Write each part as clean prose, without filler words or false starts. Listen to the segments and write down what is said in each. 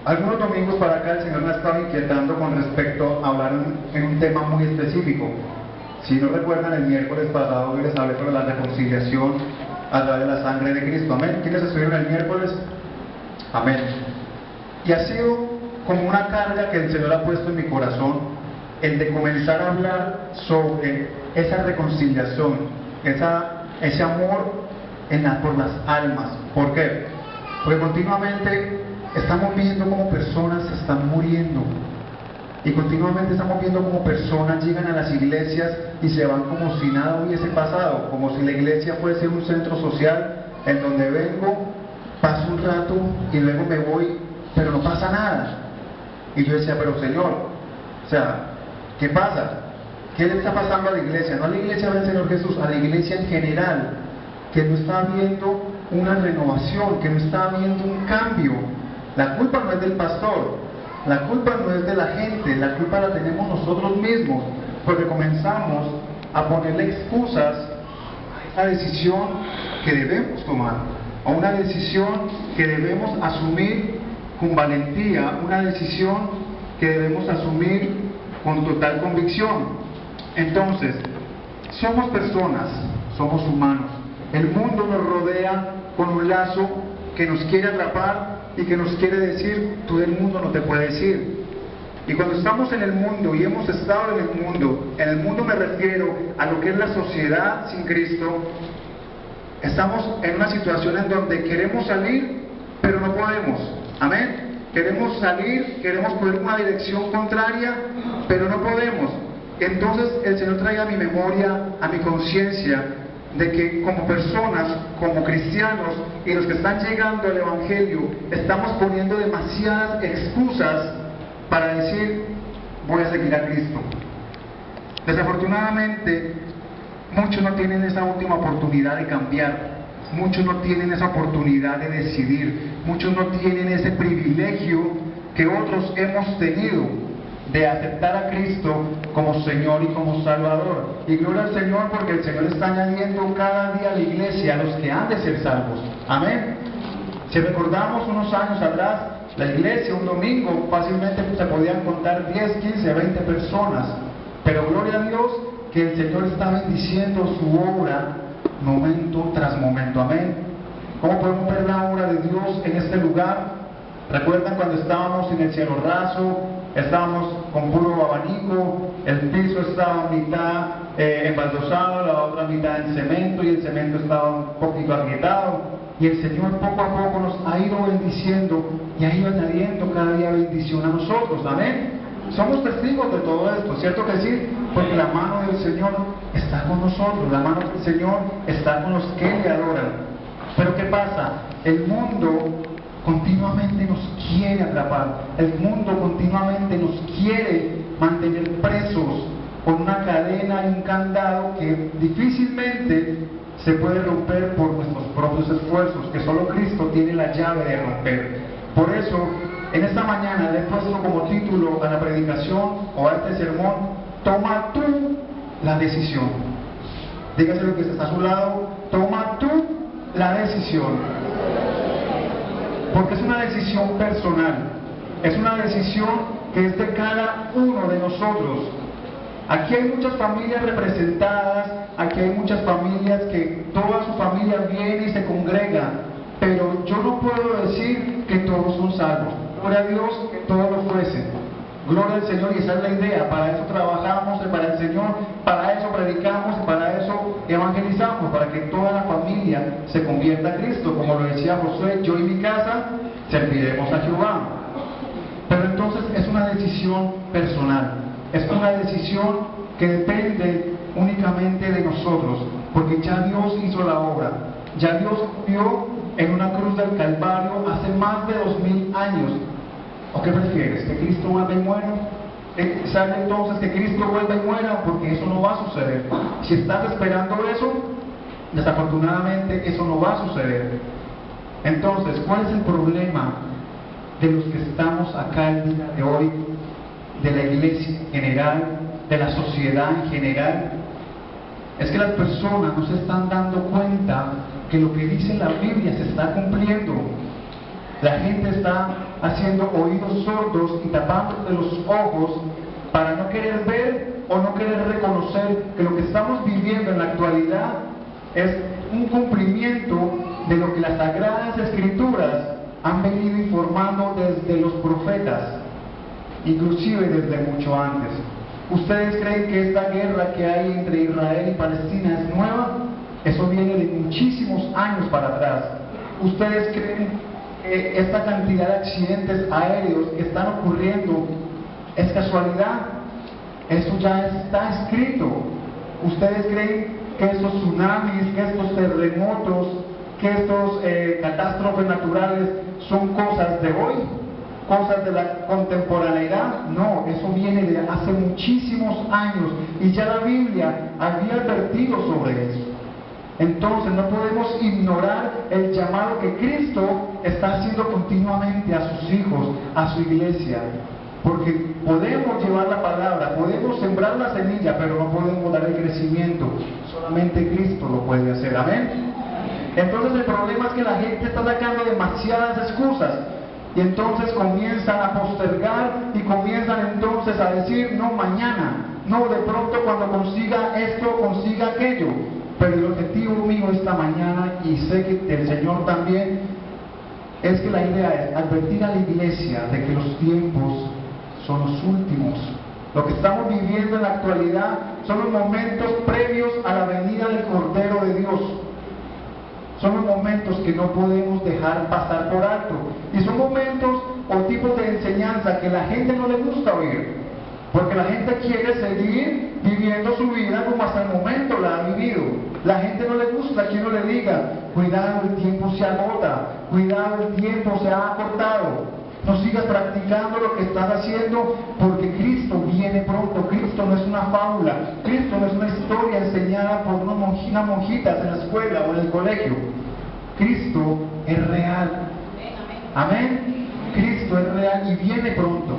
Algunos domingos para acá el Señor me ha estado inquietando con respecto a hablar en un tema muy específico. Si no recuerdan, el miércoles pasado yo les hablé sobre la reconciliación a través de la sangre de Cristo. Amén. ¿Quiénes estuvieron el miércoles? Amén. Y ha sido como una carga que el Señor ha puesto en mi corazón, el de comenzar a hablar sobre esa reconciliación, ese amor por las almas. ¿Por qué? Porque continuamente estamos viendo cómo personas se están muriendo, y continuamente estamos viendo cómo personas llegan a las iglesias y se van como si nada hubiese pasado, como si la iglesia fuese un centro social en donde vengo, paso un rato y luego me voy, pero no pasa nada. Y yo decía, pero Señor, o sea, ¿qué pasa? ¿Qué le está pasando a la iglesia? No a la iglesia del Señor Jesús, a la iglesia en general, que no está viendo una renovación, que no está viendo un cambio. La culpa no es del pastor, la culpa no es de la gente, la culpa la tenemos nosotros mismos, porque comenzamos a ponerle excusas a una decisión que debemos tomar, a una decisión que debemos asumir con valentía, una decisión que debemos asumir con total convicción. Entonces, somos personas, somos humanos. El mundo nos rodea con un lazo que nos quiere atrapar y que nos quiere decir, tú del mundo no te puedes ir. Y cuando estamos en el mundo y hemos estado en el mundo me refiero a lo que es la sociedad sin Cristo, estamos en una situación en donde queremos salir, pero no podemos. Amén. Queremos salir, queremos poner una dirección contraria, pero no podemos. Entonces el Señor trae a mi memoria, a mi conciencia, de que como personas, como cristianos y los que están llegando al Evangelio, estamos poniendo demasiadas excusas para decir, voy a seguir a Cristo. Desafortunadamente, muchos no tienen esa última oportunidad de cambiar, muchos no tienen esa oportunidad de decidir, muchos no tienen ese privilegio que otros hemos tenido, de aceptar a Cristo como Señor y como Salvador. Y gloria al Señor, porque el Señor está añadiendo cada día a la iglesia a los que han de ser salvos. Amén. Si recordamos unos años atrás, la iglesia un domingo fácilmente se podían contar 10, 15, 20 personas, pero gloria a Dios que el Señor está bendiciendo su obra momento tras momento. Amén. ¿Cómo podemos ver la obra de Dios en este lugar? ¿Recuerdan cuando estábamos en el cielo raso? Estábamos con puro abanico, el piso estaba mitad embaldosado, la otra mitad en cemento, y el cemento estaba un poquito agrietado, y el Señor poco a poco nos ha ido bendiciendo y ha ido añadiendo cada día bendición a nosotros. Amén. Somos testigos de todo esto, ¿cierto que sí? Porque la mano del Señor está con nosotros, la mano del Señor está con los que le adoran. Pero ¿qué pasa? El mundo continuamente nos quiere atrapar, el mundo continuamente nos quiere mantener presos con una cadena y un candado que difícilmente se puede romper por nuestros propios esfuerzos, que solo Cristo tiene la llave de romper. Por eso, en esta mañana le he puesto como título a la predicación o a este sermón, toma tú la decisión. Dígase lo que está a su lado, toma tú la decisión. Porque es una decisión personal, es una decisión que es de cada uno de nosotros. Aquí hay muchas familias representadas, aquí hay muchas familias que toda su familia viene y se congrega, pero yo no puedo decir que todos son salvos. Gloria a Dios que todos lo fuesen. Gloria al Señor, y esa es la idea. Para eso trabajamos para el Señor, para eso predicamos, para eso evangelizamos, para que toda la familia se convierta a Cristo. Como lo decía Josué, yo y mi casa serviremos a Jehová. Pero entonces es una decisión personal, es una decisión que depende únicamente de nosotros, porque ya Dios hizo la obra, ya Dios murió en una cruz del Calvario hace más de 2000 años. ¿O qué prefieres? ¿Que Cristo vuelva y muera? ¿Sabe entonces que Cristo vuelva y muera? Porque eso no va a suceder. Si estás esperando eso, desafortunadamente eso no va a suceder. Entonces, ¿cuál es el problema de los que estamos acá el día de hoy, de la iglesia en general, de la sociedad en general? Es que las personas no se están dando cuenta que lo que dice la Biblia se está cumpliendo. La gente está haciendo oídos sordos y tapándose los ojos para no querer ver o no querer reconocer que lo que estamos viviendo en la actualidad es un cumplimiento de lo que las Sagradas Escrituras han venido informando desde los profetas, inclusive desde mucho antes. ¿Ustedes creen que esta guerra que hay entre Israel y Palestina es nueva? Eso viene de muchísimos años para atrás. ¿Ustedes creen que esta cantidad de accidentes aéreos que están ocurriendo es casualidad? Eso ya está escrito. ¿Ustedes creen que estos tsunamis, que estos terremotos, que estos catástrofes naturales son cosas de hoy? ¿Cosas de la contemporaneidad? No, eso viene de hace muchísimos años y ya la Biblia había advertido sobre eso. Entonces no podemos ignorar el llamado que Cristo está haciendo continuamente a sus hijos, a su iglesia. Porque podemos llevar la palabra, podemos sembrar la semilla, pero no podemos dar el crecimiento. Solamente Cristo lo puede hacer. Amén. Entonces el problema es que la gente está sacando demasiadas excusas. Y entonces comienzan a postergar y comienzan entonces a decir, no, mañana, no, de pronto cuando consiga esto, consiga aquello. Pero el objetivo mío esta mañana, y sé que el Señor también, es que la idea es advertir a la iglesia de que los tiempos son los últimos. Lo que estamos viviendo en la actualidad son los momentos previos a la venida del Cordero de Dios. Son los momentos que no podemos dejar pasar por alto. Y son momentos o tipos de enseñanza que la gente no le gusta oír. Porque la gente quiere seguir viviendo su vida como hasta el momento la ha vivido. La gente no le gusta que uno le diga, cuidado, el tiempo se agota, cuidado, el tiempo se ha acortado. No sigas practicando lo que estás haciendo porque Cristo viene pronto. Cristo no es una fábula, Cristo no es una historia enseñada por unas monjitas en la escuela o en el colegio. Cristo es real. Amén. Cristo es real y viene pronto.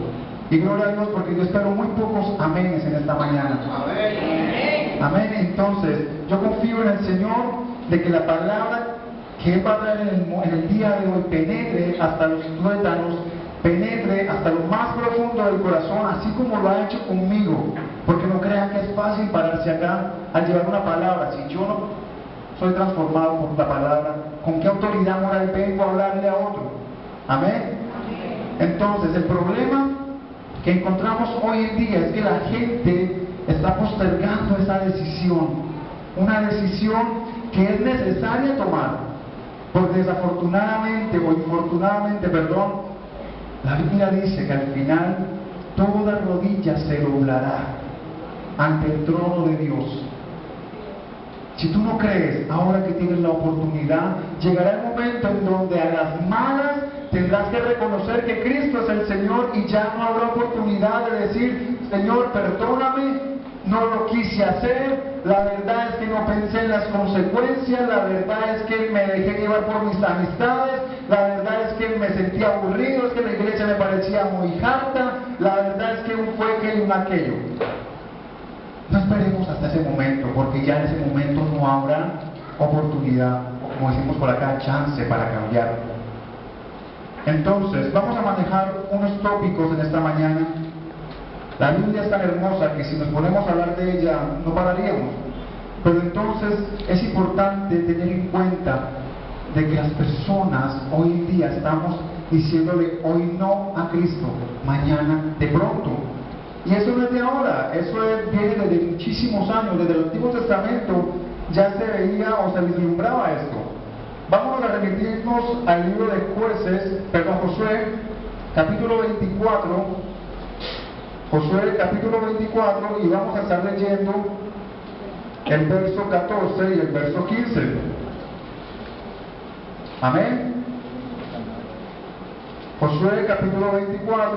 Y gloria a Dios porque yo espero muy pocos amenes en esta mañana. Amén. Entonces, yo confío en el Señor de que la palabra que Él va a traer en el día de hoy penetre hasta los tuétanos, penetre hasta lo más profundo del corazón, así como lo ha hecho conmigo. Porque no crean que es fácil pararse acá al llevar una palabra. Si yo no soy transformado por la palabra, ¿con qué autoridad moral vengo a hablarle a otro? Amén. Entonces, el problema que encontramos hoy en día es que la gente está postergando esa decisión, una decisión que es necesaria tomar, porque desafortunadamente o infortunadamente, la Biblia dice que al final toda rodilla se doblará ante el trono de Dios. Si tú no crees, ahora que tienes la oportunidad, llegará el momento en donde a las malas tendrás que reconocer que Cristo es el Señor y ya no habrá oportunidad de decir, Señor, perdóname, no lo quise hacer, la verdad es que no pensé en las consecuencias, la verdad es que me dejé llevar por mis amistades, la verdad es que me sentía aburrido, es que la iglesia me parecía muy harta, la verdad es que fue aquello y aquello. No esperemos hasta ese momento, porque ya en ese momento no habrá oportunidad, o como decimos por acá, chance para cambiar. Entonces, vamos a manejar unos tópicos en esta mañana. La Biblia es tan hermosa que si nos ponemos a hablar de ella no pararíamos. Pero entonces es importante tener en cuenta de que las personas hoy en día estamos diciéndole hoy no a Cristo, mañana de pronto. Y eso no es de ahora, viene desde muchísimos años, desde el Antiguo Testamento ya se veía o se vislumbraba esto. Vamos a remitirnos al libro de Josué, capítulo 24, Josué capítulo 24, y vamos a estar leyendo el verso 14 y el verso 15. Amén. Josué capítulo 24,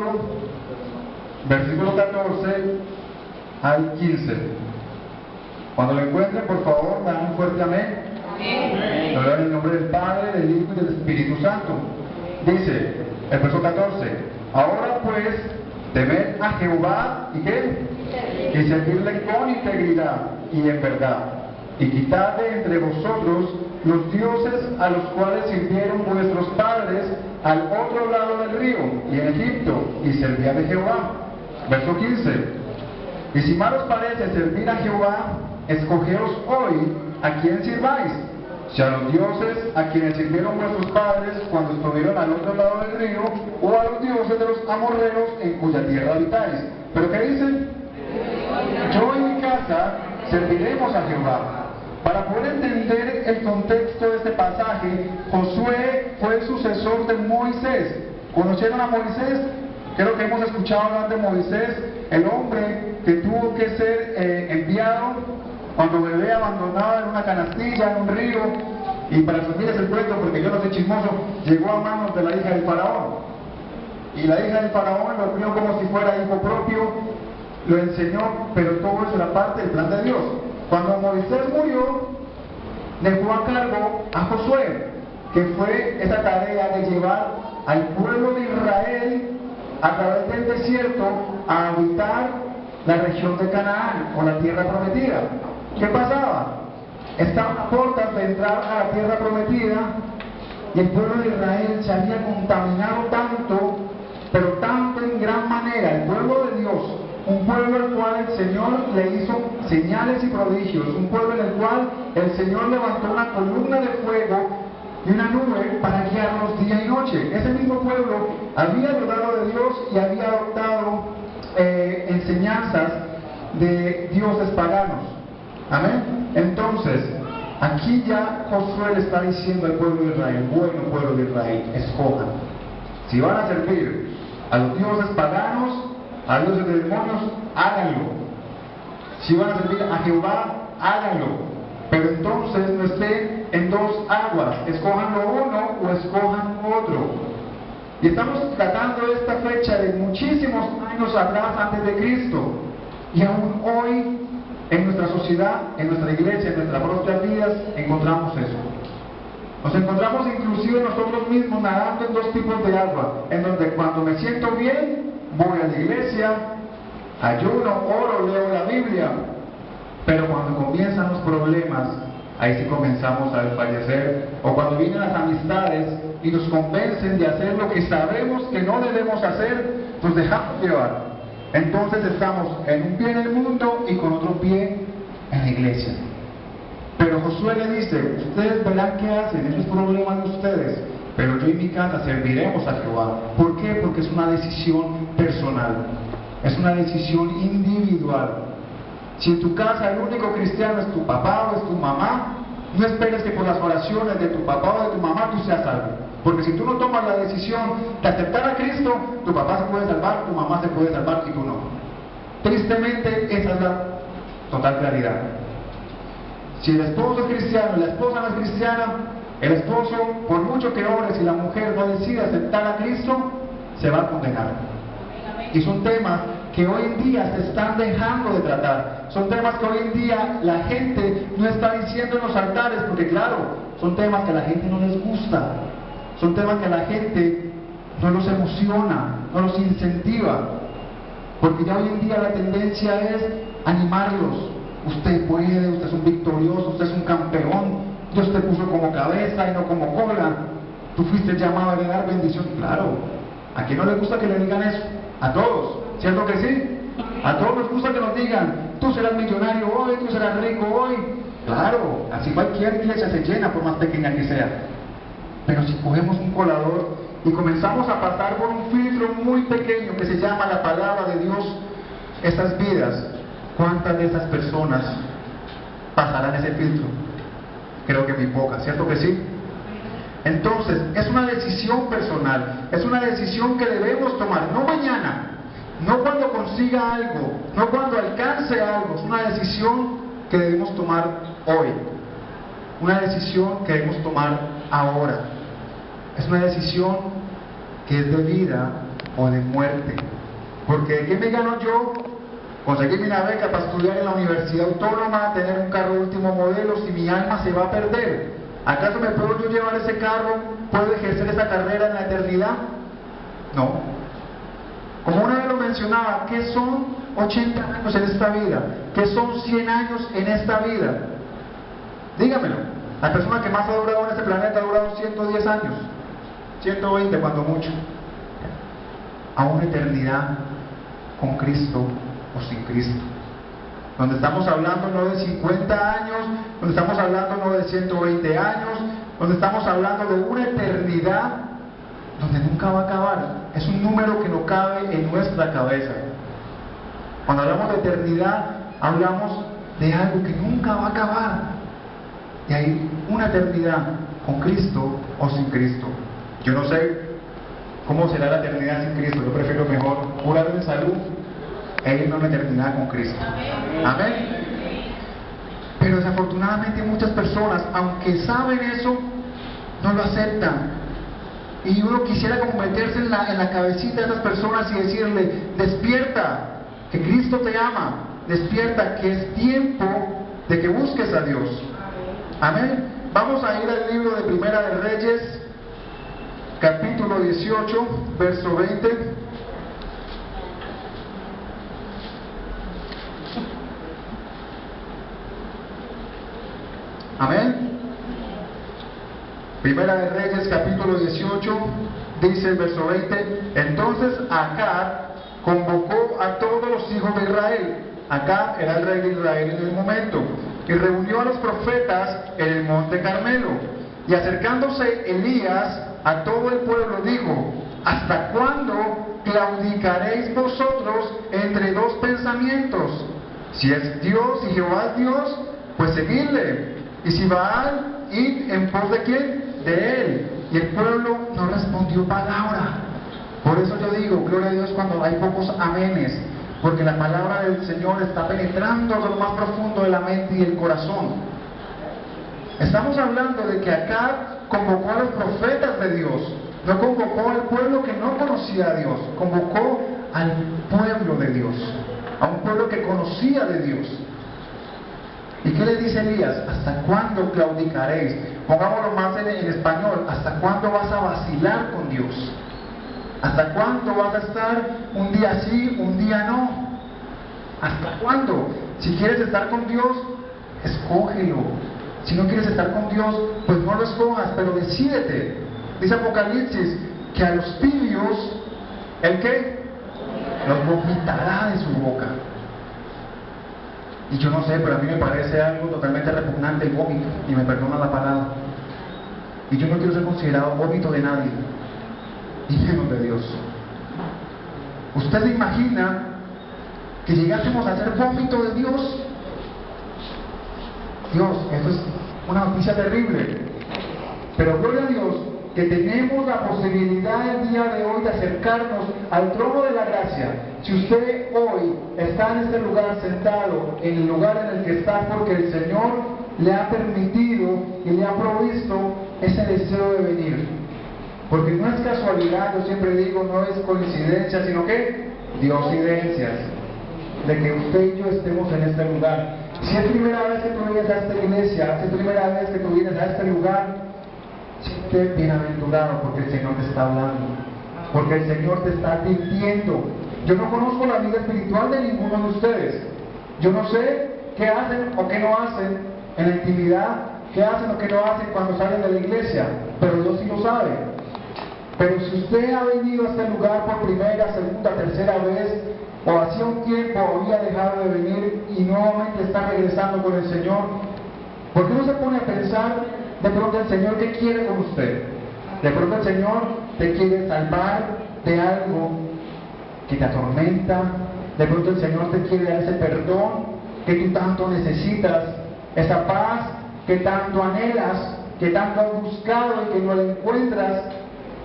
versículo 14 al 15. Cuando lo encuentren, por favor, dan un fuerte amén. Amén. Lo leo en el nombre del Padre, del Hijo y del Espíritu Santo. Dice el verso 14: ahora pues, temed a Jehová, ¿y qué? Y servirle con integridad y en verdad, y quitad de entre vosotros los dioses a los cuales sirvieron vuestros padres al otro lado del río y en Egipto, y servían a Jehová. Verso 15. Y si mal os parece servir a Jehová, escogeos hoy a quién sirváis, si a los dioses a quienes sirvieron vuestros padres cuando estuvieron al otro lado del río, o a los dioses de los amorreos en cuya tierra habitáis. ¿Pero qué dicen? Yo y mi casa serviremos a Jehová. Para poder entender el contexto de este pasaje, Josué fue el sucesor de Moisés. ¿Conocieron a Moisés? Creo que hemos escuchado hablar de Moisés, el hombre que tuvo que ser enviado cuando bebé abandonado en una canastilla, en un río, y para resumirles el cuento, porque yo no soy chismoso, llegó a manos de la hija del faraón. Y la hija del faraón lo crió como si fuera hijo propio, lo enseñó, pero todo eso era parte del plan de Dios. Cuando Moisés murió, dejó a cargo a Josué, que fue esa tarea de llevar al pueblo de Israel a través del desierto a habitar la región de Canaán, o la tierra prometida. ¿Qué pasaba? Estaban a puertas de entrar a la tierra prometida, y el pueblo de Israel se había contaminado tanto, pero tanto en gran manera, el pueblo de Dios, un pueblo al cual el Señor le hizo señales y prodigios, un pueblo en el cual el Señor levantó una columna de fuego y una nube para guiarlos día y noche. Ese mismo pueblo había dudado de Dios y había adoptado enseñanzas de dioses paganos. Amén. Entonces, aquí ya Josué le está diciendo al pueblo de Israel: bueno, pueblo de Israel, escojan. Si van a servir a los dioses paganos, a los dioses de demonios, háganlo. Si van a servir a Jehová, háganlo. Pero entonces no estén en dos aguas, escojan lo uno o escojan otro. Y estamos tratando esta fecha de muchísimos años atrás, antes de Cristo. Y aún hoy, en nuestra sociedad, en nuestra iglesia, en nuestras propias vidas, encontramos eso. Nos encontramos inclusive nosotros mismos nadando en dos tipos de agua, en donde cuando me siento bien, voy a la iglesia, ayuno, oro, leo la Biblia, pero cuando comienzan los problemas, ahí sí comenzamos a desfallecer, o cuando vienen las amistades y nos convencen de hacer lo que sabemos que no debemos hacer, nos dejamos llevar. Entonces estamos en un pie en el mundo y con otro pie en la iglesia. Pero Josué le dice: ustedes verán qué hacen, eso es problema de ustedes, pero yo y mi casa serviremos a Jehová. ¿Por qué? Porque es una decisión personal, es una decisión individual. Si en tu casa el único cristiano es tu papá o es tu mamá, no esperes que por las oraciones de tu papá o de tu mamá tú seas salvo. Porque si tú no tomas la decisión de aceptar a Cristo, tu papá se puede salvar, tu mamá se puede salvar y tú no. Tristemente, esa es la total claridad. Si el esposo es cristiano y la esposa no es cristiana, el esposo, por mucho que ore, si la mujer no decide aceptar a Cristo, se va a condenar. Y son temas que hoy en día se están dejando de tratar. Son temas que hoy en día la gente no está diciendo en los altares, porque claro, son temas que a la gente no les gusta. Son temas que a la gente no los emociona, no los incentiva. Porque ya hoy en día la tendencia es animarlos. Usted puede, usted es un victorioso, usted es un campeón. Dios te puso como cabeza y no como cola. Tú fuiste llamado a heredar bendición. Claro, ¿a quién no le gusta que le digan eso? A todos, ¿cierto que sí? A todos nos gusta que nos digan: tú serás millonario hoy, tú serás rico hoy. Claro, así cualquier iglesia se llena, por más pequeña que sea. Pero si cogemos un colador y comenzamos a pasar por un filtro muy pequeño que se llama la palabra de Dios, esas vidas, ¿cuántas de esas personas pasarán ese filtro? Creo que muy pocas, ¿cierto que sí? Entonces, es una decisión personal, es una decisión que debemos tomar, no mañana, no cuando consiga algo, no cuando alcance algo, es una decisión que debemos tomar hoy, una decisión que debemos tomar ahora, es una decisión que es de vida o de muerte. Porque ¿de qué me gano yo conseguir una beca para estudiar en la Universidad Autónoma, tener un carro último modelo, si mi alma se va a perder? ¿Acaso me puedo yo llevar ese carro? ¿Puedo ejercer esa carrera en la eternidad? No. Como una vez lo mencionaba, ¿qué son 80 años en esta vida? ¿Qué son 100 años en esta vida? Dígamelo. La persona que más ha durado en este planeta ha durado 110 años, 120 cuando mucho. A una eternidad con Cristo o sin Cristo. Donde estamos hablando no de 50 años, donde estamos hablando no de 120 años, donde estamos hablando de una eternidad donde nunca va a acabar. Es un número que no cabe en nuestra cabeza. Cuando hablamos de eternidad, hablamos de algo que nunca va a acabar. Y hay una eternidad con Cristo o sin Cristo. Yo no sé cómo será la eternidad sin Cristo. Yo prefiero mejor curarme en salud e irme a una eternidad con Cristo. Amén. Pero desafortunadamente muchas personas, aunque saben eso, no lo aceptan. Y uno quisiera como meterse en la cabecita de esas personas y decirle: despierta, que Cristo te ama. Despierta, que es tiempo de que busques a Dios. Amén. Vamos a ir al libro de Primera de Reyes, capítulo 18, verso 20. Amén. Primera de Reyes, capítulo 18, dice el verso 20: entonces Acab convocó a todos los hijos de Israel. Acab era el rey de Israel en el momento, y reunió a los profetas en el monte Carmelo. Y acercándose Elías a todo el pueblo dijo: ¿hasta cuándo claudicaréis vosotros entre dos pensamientos? Si es Dios y Jehová es Dios, pues seguidle. Y si Baal, id en pos de quién, de él. Y el pueblo no respondió palabra. Por eso yo digo, gloria a Dios cuando hay pocos amenes, porque la palabra del Señor está penetrando a lo más profundo de la mente y el corazón. Estamos hablando de que acá convocó a los profetas de Dios, no convocó al pueblo que no conocía a Dios, convocó al pueblo de Dios, a un pueblo que conocía de Dios. ¿Y qué le dice Elías? ¿Hasta cuándo claudicaréis? Pongámoslo más en español: ¿hasta cuándo vas a vacilar con Dios? ¿Hasta cuándo vas a estar un día sí, un día no? ¿Hasta cuándo? Si quieres estar con Dios, escógelo. Si no quieres estar con Dios, pues no lo escojas, pero decídete. Dice Apocalipsis que a los tibios, ¿el qué? Los vomitará de su boca. Y yo no sé, pero a mí me parece algo totalmente repugnante el vómito, y me perdona la palabra. Y yo no quiero ser considerado vómito de nadie, y menos de Dios. ¿Usted se imagina que llegásemos a ser vómito de Dios? Dios, eso es una noticia terrible. Pero gloria a Dios que tenemos la posibilidad el día de hoy de acercarnos al trono de la gracia. Si usted hoy está en este lugar sentado, en el lugar en el que está, porque el Señor le ha permitido y le ha provisto ese deseo de venir. Porque no es casualidad, yo siempre digo, no es coincidencia, sino que diosidencias, de que usted y yo estemos en este lugar. Si es primera vez que tú vienes a esta iglesia, si es primera vez que tú vienes a este lugar, siente bienaventurado, porque el Señor te está hablando, porque el Señor te está advirtiendo. Yo no conozco la vida espiritual de ninguno de ustedes. Yo no sé qué hacen o qué no hacen en la intimidad, qué hacen o qué no hacen cuando salen de la iglesia, pero Dios sí lo sabe. Pero si usted ha venido a este lugar por primera, segunda, tercera vez, o hacía un tiempo había dejado de venir y nuevamente está regresando con el Señor, ¿por qué no se pone a pensar de pronto el Señor qué quiere con usted? De pronto el Señor te quiere salvar de algo que te atormenta. De pronto el Señor te quiere dar ese perdón que tú tanto necesitas, esa paz que tanto anhelas, que tanto has buscado y que no la encuentras,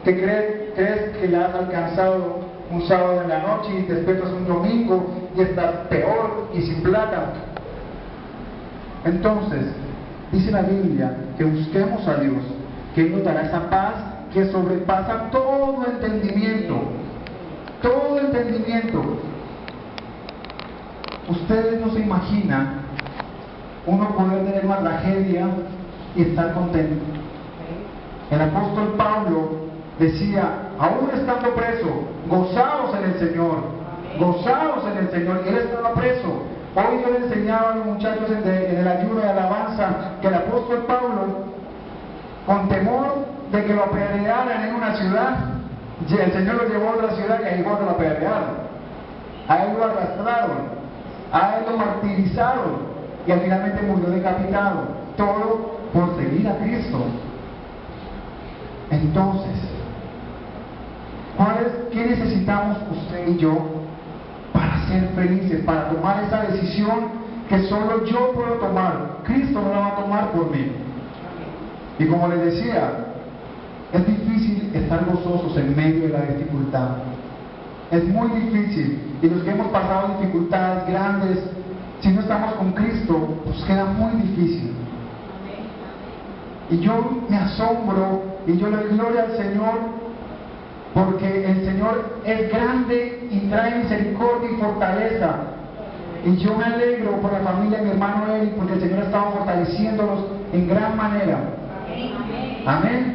que crees que la has alcanzado un sábado en la noche y te despiertas un domingo y estás peor y sin plata. Entonces, dice la Biblia que busquemos a Dios, que Él nos dará esa paz que sobrepasa todo entendimiento. Todo entendimiento. Ustedes no se imaginan uno poder tener una tragedia y estar contento. El apóstol Pablo decía, aún estando preso, gozaos en el Señor, gozaos en el Señor. Y él estaba preso, Hoy yo le enseñaba a los muchachos en el ayuno de alabanza que el apóstol Pablo, con temor de que lo apedrearan en una ciudad, el Señor lo llevó a otra ciudad y ahí fue donde lo apedrearon. A él lo arrastraron, a él lo martirizaron y al finalmente murió decapitado. Todo por seguir a Cristo. Entonces, ¿qué necesitamos usted y yo para ser felices, para tomar esa decisión que solo yo puedo tomar? Cristo no la va a tomar por mí. Y como les decía, es difícil estar gozosos en medio de la dificultad. Es muy difícil. Y los que hemos pasado dificultades grandes, si no estamos con Cristo, pues queda muy difícil. Y yo me asombro y yo le doy gloria al Señor, porque el Señor es grande y trae misericordia y fortaleza. Y yo me alegro por la familia de mi hermano Eric, porque el Señor ha estado fortaleciéndolos en gran manera. Amén.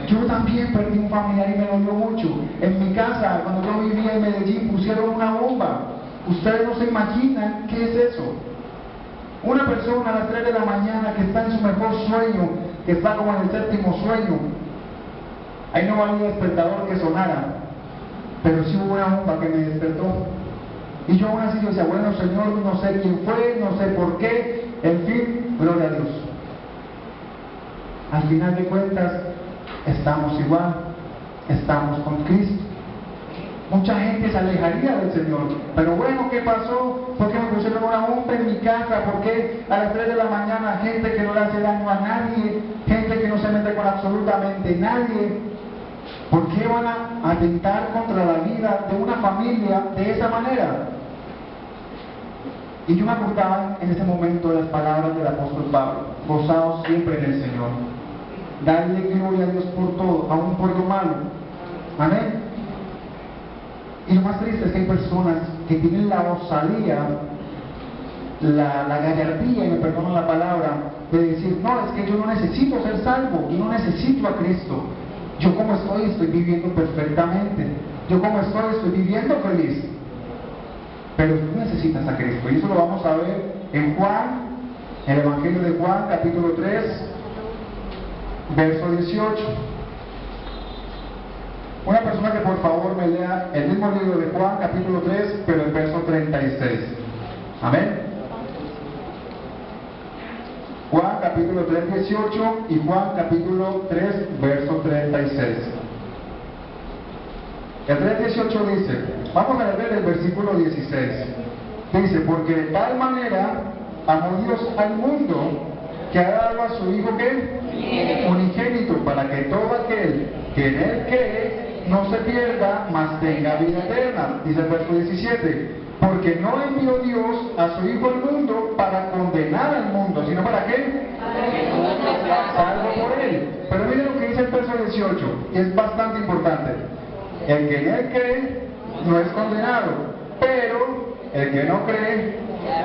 Yo también perdí un familiar y me dolió mucho. En mi casa, cuando yo vivía en Medellín, pusieron una bomba. Ustedes no se imaginan qué es eso. Una persona a las 3 de la mañana que está en su mejor sueño, que está como en el séptimo sueño, ahí no valía despertador que sonara, pero sí hubo una bomba que me despertó. Y yo aún así yo decía, bueno Señor, no sé quién fue, no sé por qué, en fin, gloria a Dios. Al final de cuentas, estamos igual, estamos con Cristo. Mucha gente se alejaría del Señor, pero bueno, ¿qué pasó? ¿Por qué me pusieron una bomba en mi casa? ¿Por qué a las 3 de la mañana gente que no le hace daño a nadie, gente que no se mete con absolutamente nadie? ¿Por qué van a atentar contra la vida de una familia de esa manera? Y yo me acordaba en ese momento de las palabras del apóstol Pablo: gozaos siempre en el Señor, dadle gloria a Dios por todo, aún por lo malo. Amén. Y lo más triste es que hay personas que tienen la osadía, la gallardía, y me perdonan la palabra, de decir, no, es que yo no necesito ser salvo, yo no necesito a Cristo. Yo como estoy viviendo perfectamente. Yo como estoy viviendo feliz. Pero tú necesitas a Cristo. Y eso lo vamos a ver en Juan, en el Evangelio de Juan, capítulo 3, verso 18. Una persona que por favor me lea el mismo libro de Juan, capítulo 3, pero el verso 36. Amén. Juan capítulo 3, 18 y Juan capítulo 3, verso 36. El 3, 18 dice, vamos a leer el versículo 16. Dice, porque de tal manera amó Dios al mundo que ha dado a su Hijo ¿qué? Unigénito, para que todo aquel que en él cree no se pierda, mas tenga vida eterna. Dice el verso 17, porque no envió Dios a su Hijo al mundo para condenar al mundo, sino para qué? Salvo por él. Pero miren lo que dice el verso 18, y es bastante importante. El que en él cree no es condenado, pero el que no cree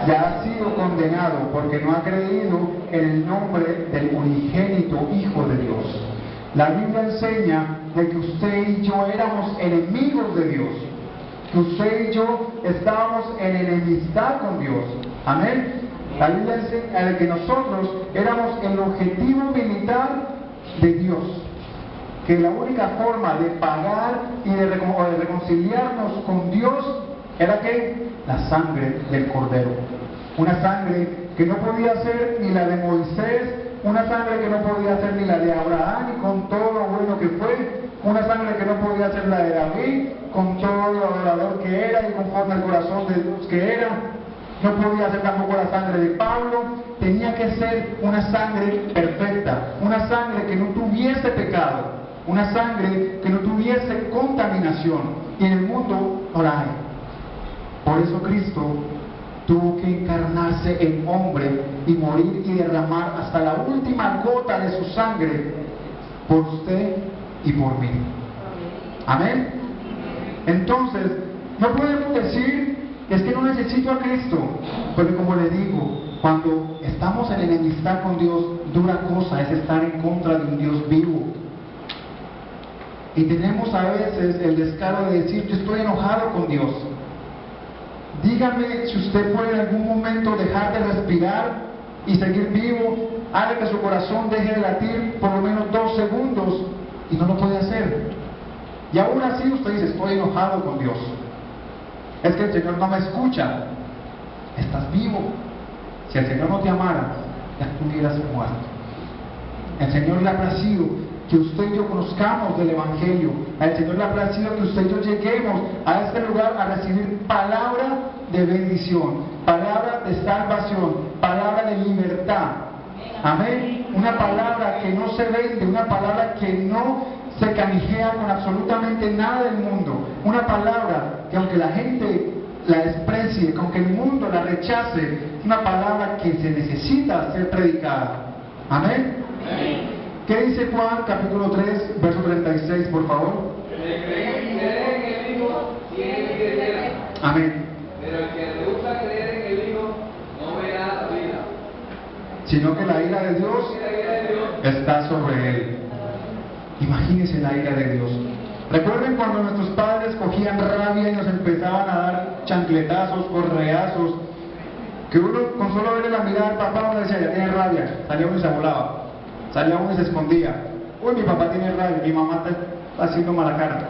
ya ha sido condenado, porque no ha creído en el nombre del unigénito Hijo de Dios. La Biblia enseña de que usted y yo éramos enemigos de Dios, que usted y yo estábamos en enemistad con Dios. Amén. La Biblia enseña de que nosotros éramos el objetivo militar de Dios, que la única forma de pagar y de reconciliarnos con Dios era que la sangre del Cordero, una sangre que no podía ser ni la de Moisés, una sangre que no podía ser ni la de Abraham, y con todo lo bueno que fue, una sangre que no podía ser la de David, con todo lo adorador que era y conforme al corazón de Dios que era. No podía ser tampoco la sangre de Pablo, tenía que ser una sangre perfecta, una sangre que no tuviese pecado, una sangre que no tuviese contaminación, y en el mundo no la hay. Por eso Cristo tuvo que encarnarse en hombre y morir y derramar hasta la última gota de su sangre por usted y por mí. Amén. Entonces, no podemos decir es que no necesito a Cristo, pero como le digo, cuando estamos en enemistad con Dios, dura cosa es estar en contra de un Dios vivo. Y tenemos a veces el descaro de decir, yo estoy enojado con Dios. Dígame si usted puede en algún momento dejar de respirar y seguir vivo. Haga que su corazón deje de latir por lo menos 2 segundos y no lo puede hacer. Y aún así usted dice, estoy enojado con Dios. Es que el Señor no me escucha. Estás vivo. Si el Señor no te amara, ya estuvieras muerto. El Señor le ha placido que usted y yo conozcamos del Evangelio. Al Señor le ha placido que usted y yo lleguemos a este lugar a recibir palabra de bendición, palabra de salvación, palabra de libertad. Amén. Una palabra que no se vende, una palabra que no se canjea con absolutamente nada del mundo. Una palabra que aunque la gente la desprecie, que aunque el mundo la rechace, una palabra que se necesita ser predicada. Amén. Amén. ¿Qué dice Juan capítulo 3, verso 36, por favor? El que cree en el Hijo tiene vida eterna. Amén. Pero el que rehúsa creer en el Hijo no verá la vida. Sino que la ira de Dios La ira de Dios está sobre él. Imagínense la ira de Dios. Recuerden cuando nuestros padres cogían rabia y nos empezaban a dar chancletazos, correazos, que uno con solo verle la mirada al papá uno decía, ya tiene rabia, salía uno y se volaba, salía uno y se escondía. Uy, mi papá tiene rabia, mi mamá está haciendo mala cara,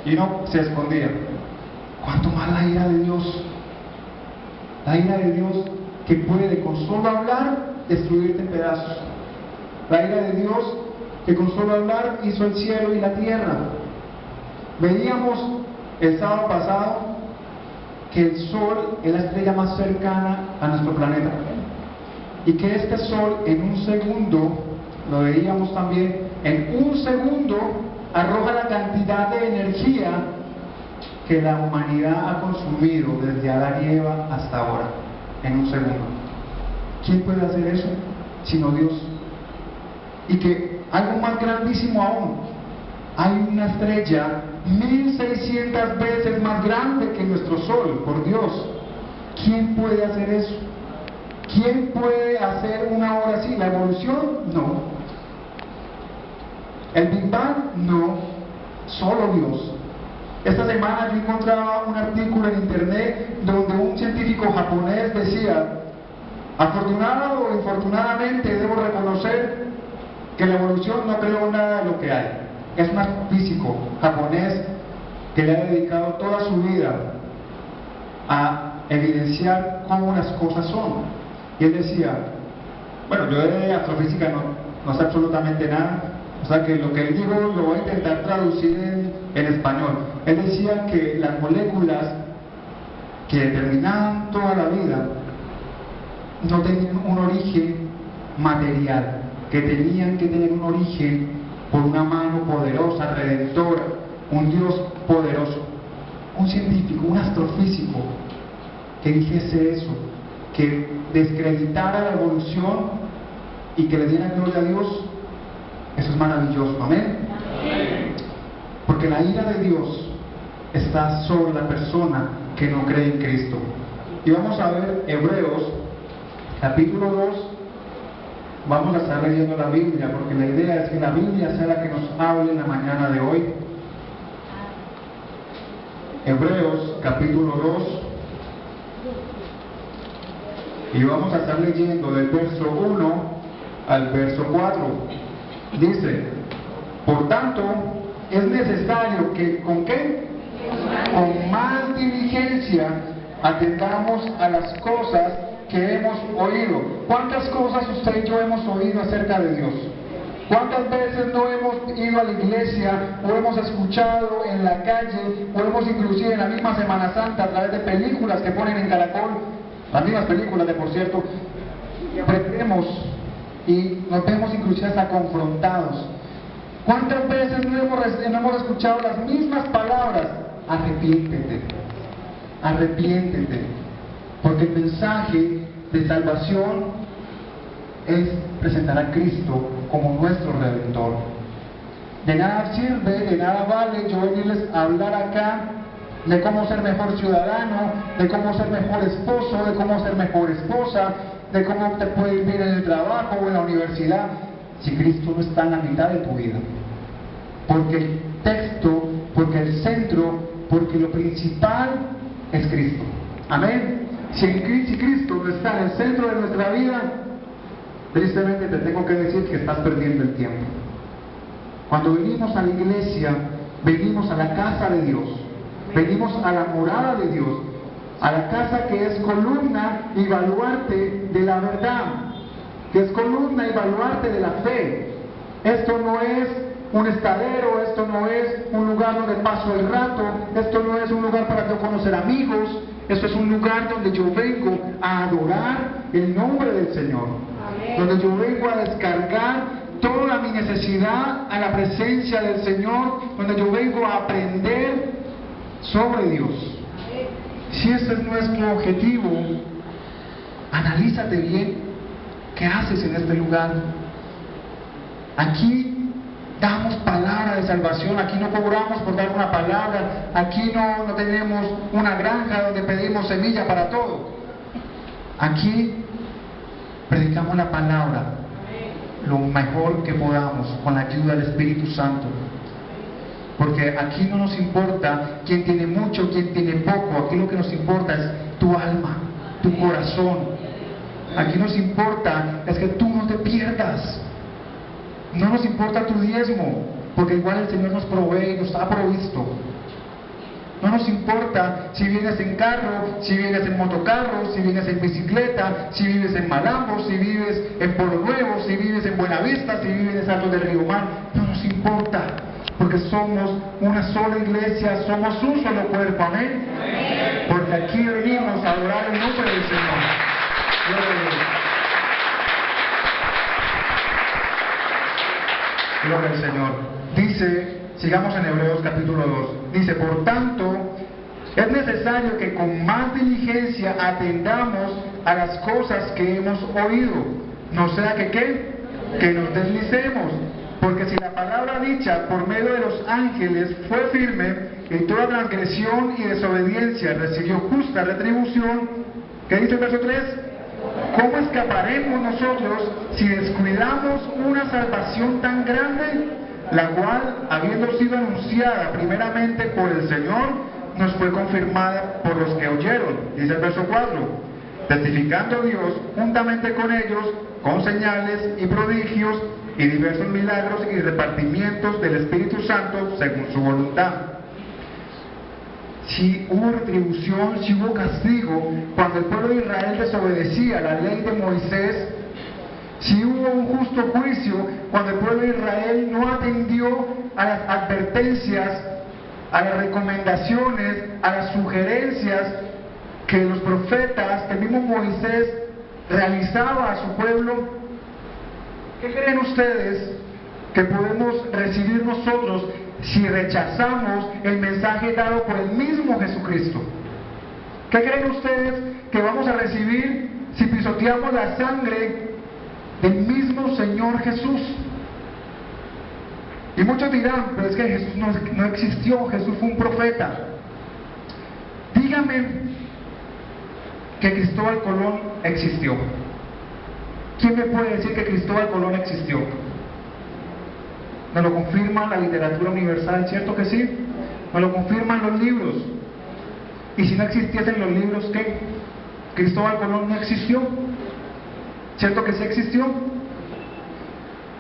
y no se escondía. ¿Cuánto más la ira de Dios? La ira de Dios que puede con solo hablar destruirte en pedazos. La ira de Dios que con solo hablar hizo el cielo y la tierra. Veíamos el sábado pasado que el Sol es la estrella más cercana a nuestro planeta y que este Sol en un segundo, lo veíamos también, en un segundo arroja la cantidad de energía que la humanidad ha consumido desde Adán y Eva hasta ahora, en un segundo. ¿Quién puede hacer eso sino Dios? Y que algo más grandísimo aún, hay una estrella 1600 veces más grande que nuestro Sol, por Dios. ¿Quién puede hacer eso? ¿Quién puede hacer una hora así? ¿La evolución? No. ¿El Big Bang? No. Solo Dios. Esta semana yo encontraba un artículo en internet donde un científico japonés decía, afortunado o infortunadamente debo reconocer que la evolución no creó nada de lo que hay. Es un físico japonés que le ha dedicado toda su vida a evidenciar cómo las cosas son. Y él decía, bueno, yo de astrofísica no sé absolutamente nada, o sea que lo que él dijo lo voy a intentar traducir en español. Él decía que las moléculas que determinaban toda la vida no tenían un origen material, que tenían que tener un origen por una mano poderosa, redentora, un Dios poderoso. Un científico, un astrofísico que dijese eso, que descreditara la evolución y que le diera gloria a Dios, eso es maravilloso. Amén. Porque la ira de Dios está sobre la persona que no cree en Cristo. Y vamos a ver Hebreos capítulo 2. Vamos a estar leyendo la Biblia, porque la idea es que la Biblia sea la que nos hable en la mañana de hoy. Hebreos capítulo 2. Y vamos a estar leyendo del verso 1 al verso 4. Dice, por tanto, es necesario que, ¿con qué? Con más diligencia atendamos a las cosas que hemos oído. ¿Cuántas cosas usted y yo hemos oído acerca de Dios? ¿Cuántas veces no hemos ido a la iglesia o hemos escuchado en la calle o hemos inclusive en la misma Semana Santa a través de películas que ponen en Caracol, las mismas películas de por cierto, y aprendemos y nos vemos inclusive hasta confrontados? ¿Cuántas veces no hemos escuchado las mismas palabras? Arrepiéntete, arrepiéntete, porque el mensaje de salvación es presentar a Cristo como nuestro Redentor. De nada sirve, de nada vale yo venirles a hablar acá de cómo ser mejor ciudadano, de cómo ser mejor esposo, de cómo ser mejor esposa, de cómo te puede ir bien en el trabajo o en la universidad, si Cristo no está en la mitad de tu vida. Porque el texto, porque el centro, porque lo principal es Cristo. Amén. Si Cristo no está en el centro de nuestra vida, tristemente te tengo que decir que estás perdiendo el tiempo. Cuando venimos a la iglesia, venimos a la casa de Dios, venimos a la morada de Dios, a la casa que es columna y baluarte de la verdad, que es columna y baluarte de la fe. Esto no es un estadero, esto no es un lugar donde paso el rato, esto no es un lugar para yo conocer amigos, esto es un lugar donde yo vengo a adorar el nombre del Señor, donde yo vengo a descargar toda mi necesidad a la presencia del Señor, donde yo vengo a aprender sobre Dios. Si ese es nuestro objetivo, analízate bien qué haces en este lugar. Aquí damos palabra de salvación, aquí no cobramos por dar una palabra, aquí no tenemos una granja donde pedimos semilla para todo. Aquí predicamos la palabra lo mejor que podamos con la ayuda del Espíritu Santo. Porque aquí no nos importa quién tiene mucho, quién tiene poco. Aquí lo que nos importa es tu alma, tu corazón. Aquí nos importa es que tú no te pierdas. No nos importa tu diezmo, porque igual el Señor nos provee y nos ha provisto. No nos importa si vienes en carro, si vienes en motocarro, si vienes en bicicleta, si vives en Malambo, si vives en Pueblo Nuevo, si vives en Buenavista, si vives en Salto del Río Mar. No nos importa, porque somos una sola iglesia, somos un solo cuerpo, amén. Porque aquí venimos a adorar el nombre del Señor. Gloria al Señor. Dice, sigamos en Hebreos capítulo 2. Dice, por tanto, es necesario que con más diligencia atendamos a las cosas que hemos oído, no sea que nos deslicemos. Porque si la palabra dicha por medio de los ángeles fue firme, y toda transgresión y desobediencia recibió justa retribución, ¿qué dice el verso 3? ¿Cómo escaparemos nosotros si descuidamos una salvación tan grande, la cual, habiendo sido anunciada primeramente por el Señor, nos fue confirmada por los que oyeron? Dice el verso 4, testificando Dios juntamente con ellos, con señales y prodigios y diversos milagros y repartimientos del Espíritu Santo según su voluntad. Si hubo retribución, si hubo castigo cuando el pueblo de Israel desobedecía la ley de Moisés, si hubo un justo juicio cuando el pueblo de Israel no atendió a las advertencias, a las recomendaciones, a las sugerencias que los profetas, que el mismo Moisés realizaba a su pueblo, ¿qué creen ustedes que podemos recibir nosotros si rechazamos el mensaje dado por el mismo Jesucristo? ¿Qué creen ustedes que vamos a recibir si pisoteamos la sangre del mismo Señor Jesús? Y muchos dirán, pero es que Jesús no existió, Jesús fue un profeta. Dígame que Cristóbal Colón existió. ¿Quién me puede decir que Cristóbal Colón existió? ¿Nos lo confirma la literatura universal? ¿Cierto que sí? ¿Nos lo confirman los libros? Y si no existiesen los libros, ¿qué? Cristóbal Colón no existió. ¿Cierto que sí existió?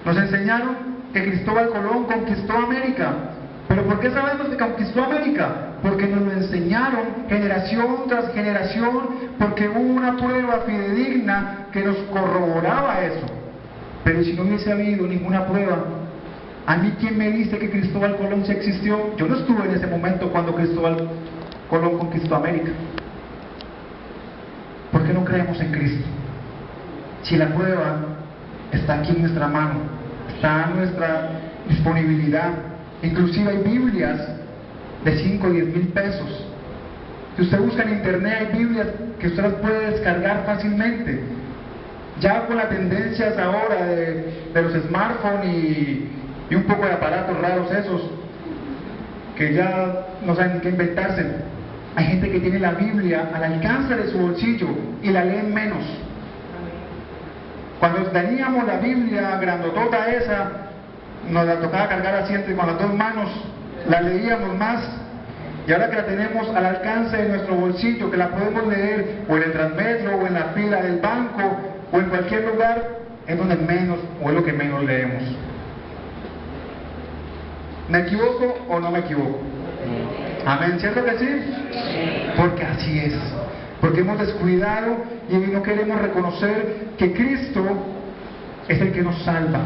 Nos enseñaron que Cristóbal Colón conquistó América. ¿Pero por qué sabemos que conquistó América? Porque nos lo enseñaron generación tras generación, porque hubo una prueba fidedigna que nos corroboraba eso. Pero si no hubiese habido ninguna prueba, ¿a mí quién me dice que Cristóbal Colón sí existió? Yo no estuve en ese momento cuando Cristóbal Colón conquistó América. ¿Por qué no creemos en Cristo? Si la prueba está aquí en nuestra mano, está a nuestra disponibilidad. Inclusive hay Biblias de 5 o 10 mil pesos. Si usted busca en internet, hay Biblias que usted las puede descargar fácilmente. Ya con las tendencias ahora de los smartphones y un poco de aparatos raros esos, que ya no saben qué inventarse. Hay gente que tiene la Biblia al alcance de su bolsillo y la leen menos. Cuando teníamos la Biblia grandotota esa, nos la tocaba cargar asiento y con las dos manos la leíamos más. Y ahora que la tenemos al alcance de nuestro bolsillo, que la podemos leer o en el Transmetro o en la fila del banco o en cualquier lugar, es donde menos o es lo que menos leemos. ¿Me equivoco o no me equivoco? Amén, ¿cierto que sí? Porque así es. Porque hemos descuidado y no queremos reconocer que Cristo es el que nos salva.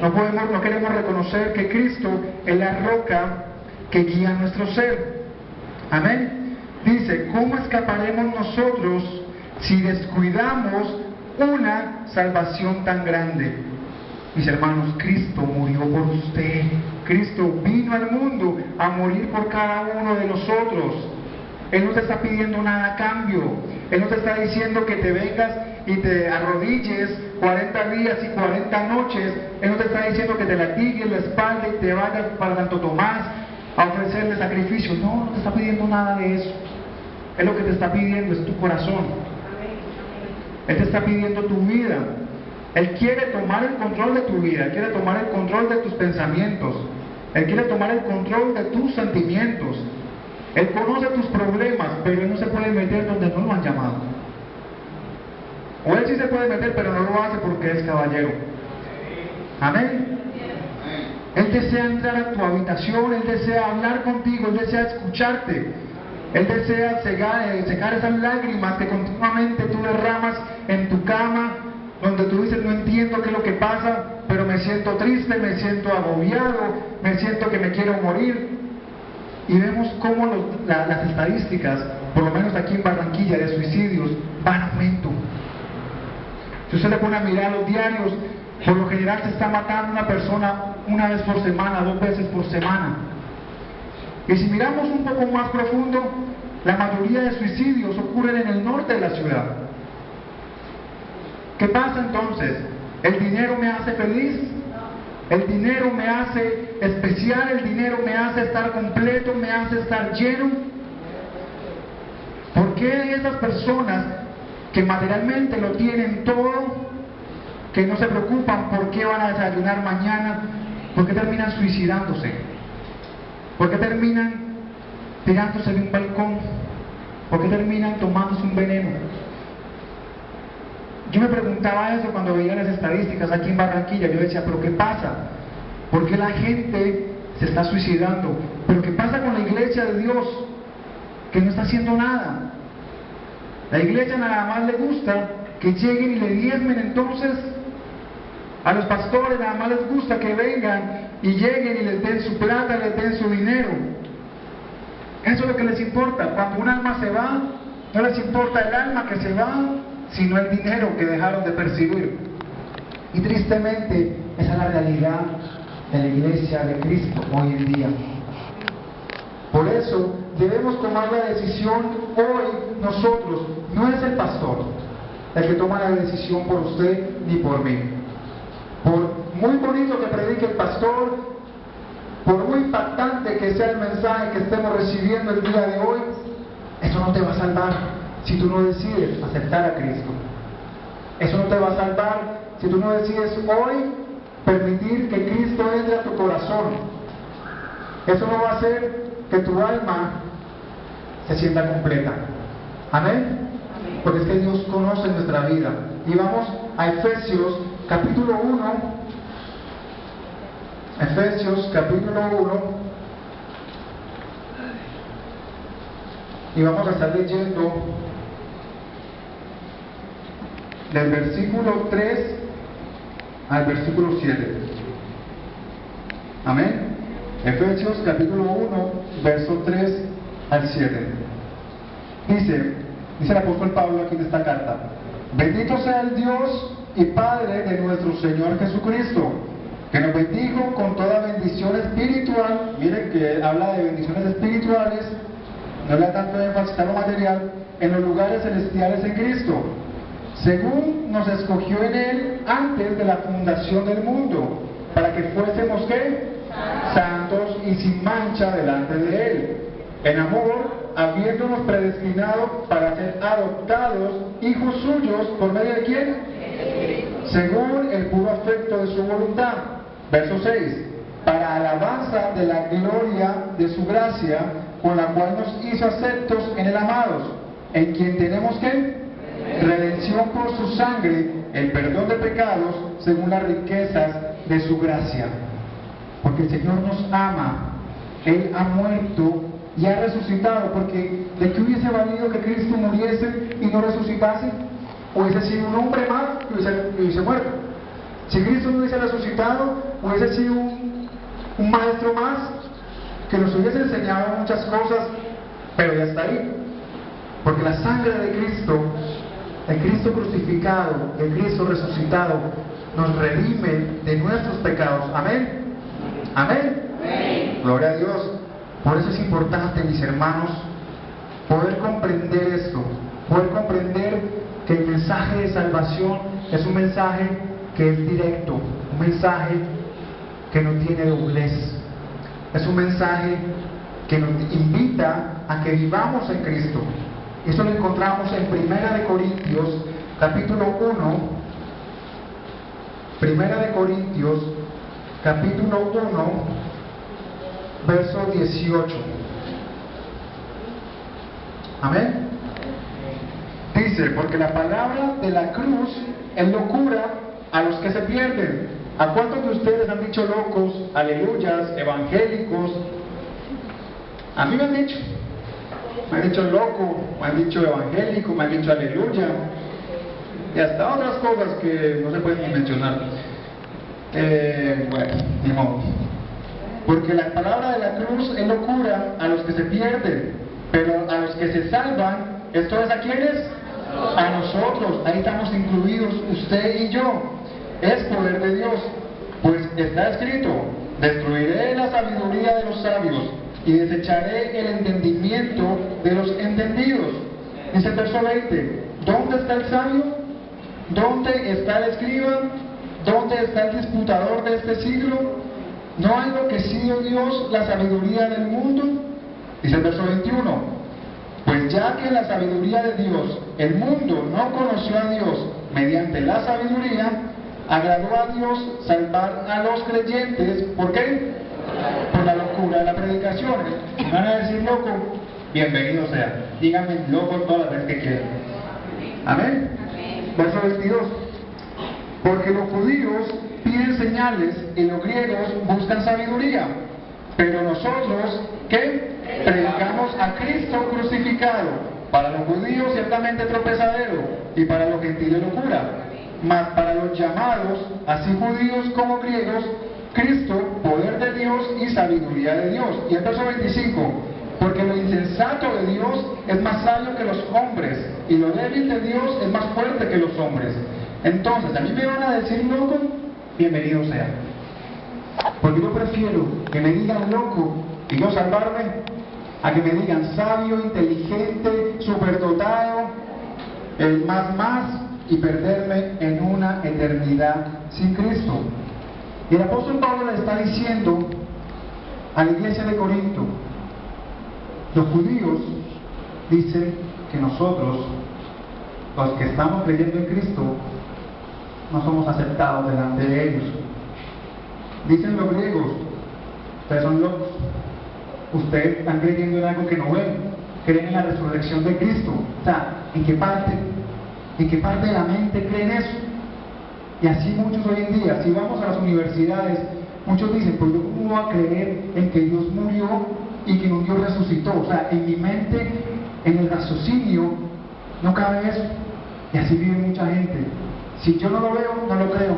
No queremos reconocer que Cristo es la roca que guía nuestro ser. Amén. Dice, ¿cómo escaparemos nosotros si descuidamos una salvación tan grande? Mis hermanos, Cristo murió por usted. Cristo vino al mundo a morir por cada uno de nosotros. Él no te está pidiendo nada a cambio. Él no te está diciendo que te vengas y te arrodilles 40 días y 40 noches. Él no te está diciendo que te latigues la espalda y te vayas para Santo Tomás a ofrecerle sacrificio. No, no te está pidiendo nada de eso. Él lo que te está pidiendo es tu corazón. Él te está pidiendo tu vida. Él quiere tomar el control de tu vida. Él quiere tomar el control de tus pensamientos. Él quiere tomar el control de tus sentimientos. Él conoce tus problemas, pero Él no se puede meter donde no lo han llamado. O Él sí se puede meter, pero no lo hace porque es caballero. Amén. Él desea entrar a tu habitación, Él desea hablar contigo, Él desea escucharte. Él desea secar esas lágrimas que continuamente tú derramas en tu cama, donde tú dices, no entiendo qué es lo que pasa, pero me siento triste, me siento agobiado, me siento que me quiero morir. Y vemos cómo las estadísticas, por lo menos aquí en Barranquilla, de suicidios, van en aumento. Si usted le pone a mirar los diarios, por lo general se está matando una persona una vez por semana, 2 veces por semana. Y si miramos un poco más profundo, la mayoría de suicidios ocurren en el norte de la ciudad. ¿Qué pasa entonces? ¿El dinero me hace feliz? ¿El dinero me hace especial? ¿El dinero me hace estar completo? ¿Me hace estar lleno? ¿Por qué esas personas que materialmente lo tienen todo, que no se preocupan por qué van a desayunar mañana, por qué terminan suicidándose? ¿Por qué terminan tirándose de un balcón? ¿Por qué terminan tomándose un veneno? Yo me preguntaba eso cuando veía las estadísticas aquí en Barranquilla. Yo decía, ¿pero qué pasa? ¿Por qué la gente se está suicidando? ¿Pero qué pasa con la iglesia de Dios? Que no está haciendo nada. La iglesia nada más le gusta que lleguen y le diezmen. Entonces a los pastores nada más les gusta que vengan y lleguen y les den su plata, les den su dinero. Eso es lo que les importa. Cuando un alma se va, no les importa el alma que se va, sino el dinero que dejaron de percibir. Y tristemente, esa es la realidad de la iglesia de Cristo hoy en día. Por eso debemos tomar la decisión hoy nosotros. No es el pastor el que toma la decisión por usted ni por mí. Por muy bonito que predique el pastor, por muy impactante que sea el mensaje que estemos recibiendo el día de hoy, eso no te va a salvar si tú no decides aceptar a Cristo. Eso no te va a salvar si tú no decides hoy permitir que Cristo entre a tu corazón. Eso no va a hacer que tu alma se sienta completa. Amén. Porque es que Dios conoce nuestra vida. Y vamos a Efesios capítulo 1. Efesios capítulo 1. Y vamos a estar leyendo del versículo 3 al versículo 7. Amén. Efesios capítulo 1, verso 3 al 7. Dice el apóstol Pablo aquí en esta carta: bendito sea el Dios y Padre de nuestro Señor Jesucristo, que nos bendijo con toda bendición espiritual. Miren que habla de bendiciones espirituales, no le da tanto énfasis a lo material, en los lugares celestiales en Cristo, según nos escogió en Él antes de la fundación del mundo, para que fuésemos ¿qué? Santos y sin mancha delante de Él, en amor, habiéndonos predestinado para ser adoptados hijos suyos, ¿por medio de quién? Según el puro afecto de su voluntad. Verso 6. para alabanza de la gloria de su gracia, con la cual nos hizo aceptos en el amados, en quien tenemos que redención por su sangre, el perdón de pecados, según las riquezas de su gracia. Porque el Señor nos ama, Él ha muerto y ha resucitado, porque ¿de qué hubiese valido que Cristo muriese y no resucitase? Hubiese sido un hombre más que hubiese muerto. Si Cristo no hubiese resucitado, hubiese sido un maestro más que nos hubiese enseñado muchas cosas, pero ya está ahí. Porque la sangre de Cristo, el Cristo crucificado, el Cristo resucitado, nos redime de nuestros pecados. Amén. Amén. Amén. Gloria a Dios. Por eso es importante, mis hermanos, poder comprender esto, poder comprender que el mensaje de salvación es un mensaje que es directo, un mensaje que no tiene doblez, es un mensaje que nos invita a que vivamos en Cristo. Eso lo encontramos en 1 Corintios, capítulo 1, 1 Corintios, capítulo 1, verso 18. Amén. Dice, porque la palabra de la cruz es locura a los que se pierden. ¿A cuántos de ustedes han dicho locos, aleluyas, evangélicos? A mí me han dicho loco, me han dicho evangélico, me han dicho aleluya, y hasta otras cosas que no se pueden ni mencionar. Bueno, ni modo. Porque la palabra de la cruz es locura a los que se pierden, pero a los que se salvan, ¿esto es a quiénes? A nosotros, ahí estamos incluidos, usted y yo. Es poder de Dios, pues está escrito: destruiré la sabiduría de los sabios y desecharé el entendimiento de los entendidos. Dice el verso 20, ¿dónde está el sabio? ¿Dónde está el escriba? ¿Dónde está el disputador de este siglo? ¿No ha enloquecido Dios la sabiduría del mundo? Dice el verso 21, pues ya que la sabiduría de Dios, el mundo no conoció a Dios mediante la sabiduría, agradó a Dios salvar a los creyentes. ¿Por qué? Por la locura de la predicación. Si van a decir loco, bienvenido sea. Díganme loco todas las veces que quieran. Amén. Verso 22. Porque los judíos piden señales y los griegos buscan sabiduría. Pero nosotros, ¿qué? Predicamos a Cristo crucificado. Para los judíos ciertamente tropezadero y para los gentiles locura. Mas para los llamados, así judíos como griegos, Cristo, poder de Dios y sabiduría de Dios. Y el verso 25, porque lo insensato de Dios es más sabio que los hombres, y lo débil de Dios es más fuerte que los hombres. Entonces, a mí me van a decir loco, bienvenido sea. Porque yo prefiero que me digan loco y yo salvarme, a que me digan sabio, inteligente, superdotado, el más, y perderme en una eternidad sin Cristo. Y el apóstol Pablo le está diciendo a la iglesia de Corinto, los judíos dicen que nosotros, los que estamos creyendo en Cristo, no somos aceptados delante de ellos. Dicen los griegos, ustedes son locos, ustedes están creyendo en algo que no ven, creen en la resurrección de Cristo. O sea, ¿en qué parte de la mente creen eso? Y así muchos hoy en día, si vamos a las universidades, muchos dicen, pues yo cómo voy a creer en que Dios murió y que un Dios resucitó. O sea, en mi mente, en el raciocinio, no cabe eso. Y así vive mucha gente. Si yo no lo veo, no lo creo.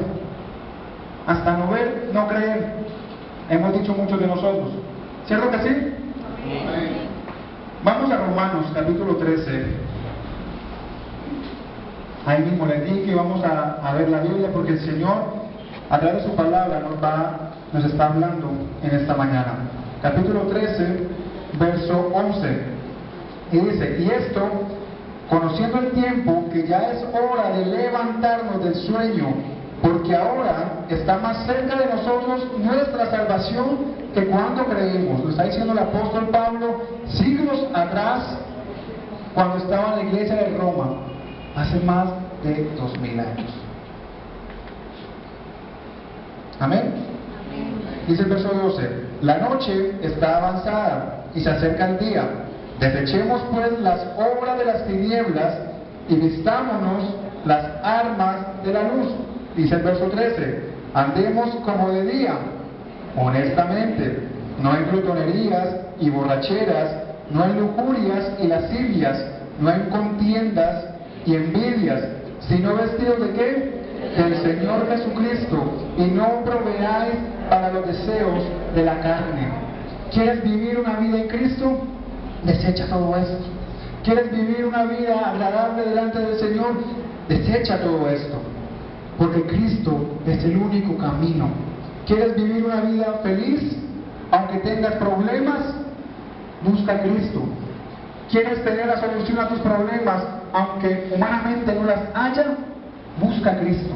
Hasta no ver, no creer. Hemos dicho muchos de nosotros. ¿Cierto que sí? Vamos a Romanos, capítulo 13. Ahí mismo les dije que vamos a ver la Biblia, porque el Señor, a través de su palabra, nos está hablando en esta mañana. Capítulo 13, verso 11. Y dice, y esto, conociendo el tiempo, que ya es hora de levantarnos del sueño, porque ahora está más cerca de nosotros nuestra salvación que cuando creemos. Lo está diciendo el apóstol Pablo siglos atrás, cuando estaba en la iglesia de Roma, hace más de 2000 años. Amén. Dice el verso 12, la noche está avanzada y se acerca el día. Desechemos pues las obras de las tinieblas y vistámonos las armas de la luz. Dice el verso 13, andemos como de día, honestamente, no en glutonerías y borracheras, no en lujurias y lascivias, no en contiendas y envidias, sino vestidos de ¿qué? Del Señor Jesucristo, y no proveáis para los deseos de la carne. ¿Quieres vivir una vida en Cristo? Desecha todo esto. ¿Quieres vivir una vida agradable delante del Señor? Desecha todo esto, porque Cristo es el único camino. ¿Quieres vivir una vida feliz? Aunque tengas problemas, busca a Cristo. ¿Quieres tener la solución a tus problemas, aunque humanamente no las haya? Busca a Cristo.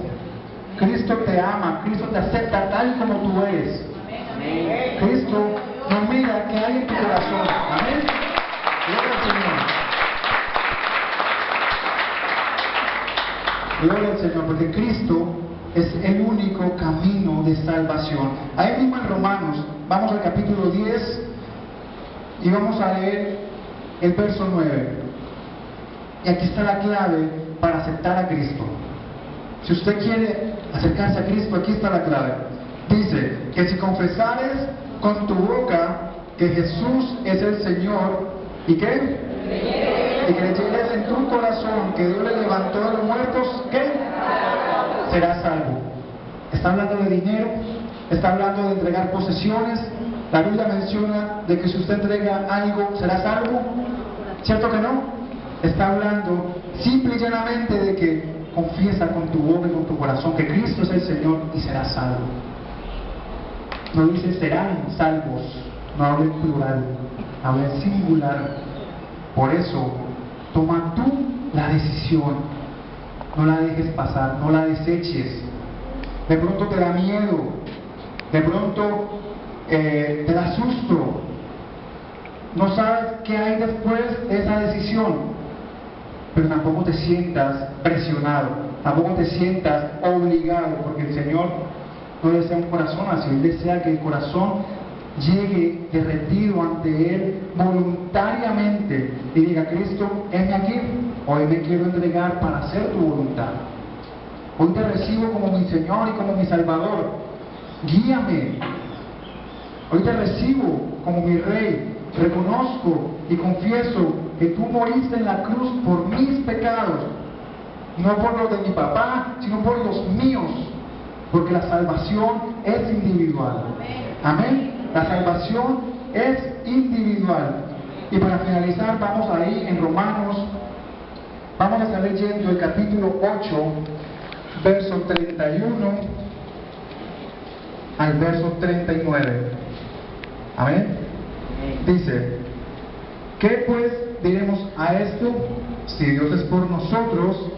Cristo te ama, Cristo te acepta tal como tú eres. Cristo no mira qué hay en tu corazón. Amén. Gloria al Señor. Gloria al Señor, porque Cristo es el único camino de salvación. Ahí mismo en Romanos, vamos al capítulo 10 y vamos a leer el verso 9. Y aquí está la clave para aceptar a Cristo. Si usted quiere acercarse a Cristo, aquí está la clave. Dice que si confesares con tu boca que Jesús es el Señor, ¿y qué? Y creyeres en tu corazón que Dios le levantó de los muertos, ¿qué? Serás salvo. Está hablando de dinero, está hablando de entregar posesiones. La Biblia menciona de que si usted entrega algo, será salvo. ¿Cierto que no? Está hablando simple y llanamente de que confiesa con tu boca y con tu corazón que Cristo es el Señor y serás salvo. No dice serán salvos, no habla en plural, habla en singular. Por eso, toma tú la decisión, no la dejes pasar, no la deseches. De pronto te da miedo, de pronto te da susto, no sabes qué hay después de esa decisión. Pero tampoco te sientas presionado, tampoco te sientas obligado, porque el Señor no desea un corazón así. Él desea que el corazón llegue derretido ante Él voluntariamente y diga: Cristo, heme aquí, hoy me quiero entregar para hacer tu voluntad. Hoy te recibo como mi Señor y como mi Salvador. Guíame. Hoy te recibo como mi Rey. Reconozco y confieso que tú moriste en la cruz por mis pecados, no por los de mi papá, sino por los míos, porque la salvación es individual. Amén. La salvación es individual. Y para finalizar, vamos ahí en Romanos, vamos a estar leyendo el capítulo 8, verso 31 al verso 39. Amén. Dice: ¿qué pues diremos a esto? Si Dios es por nosotros,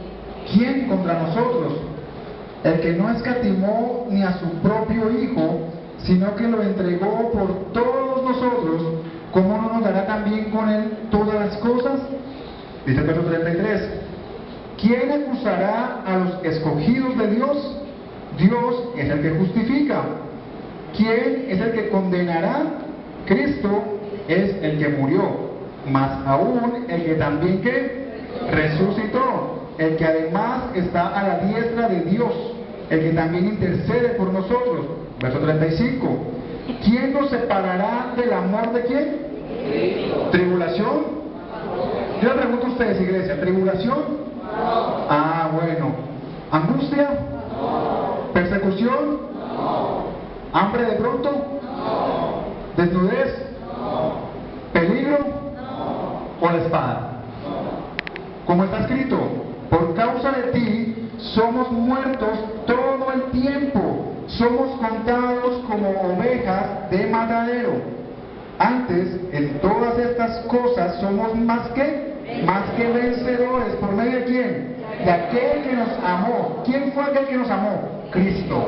¿quién contra nosotros? El que no escatimó ni a su propio Hijo, sino que lo entregó por todos nosotros, ¿cómo no nos dará también con Él todas las cosas? Dice el verso 33: ¿quién acusará a los escogidos de Dios? Dios es el que justifica. ¿Quién es el que condenará? Cristo es el que murió, más aún el que también ¿qué? Resucitó, el que además está a la diestra de Dios, el que también intercede por nosotros. Verso 35: ¿quién nos separará del amor de quién? Cristo. ¿Tribulación? Yo le pregunto a ustedes, iglesia, ¿tribulación? No. Ah, bueno. ¿Angustia? No. ¿Persecución? No. ¿Hambre de pronto? No. ¿Desnudez? No. ¿Peligro? No. ¿O la espada? No. Como está escrito: por causa de ti somos muertos todo el tiempo, somos contados como ovejas de matadero. Antes, en todas estas cosas somos más que vencedores. ¿Por medio de quién? De aquel que nos amó. ¿Quién fue aquel que nos amó? Cristo.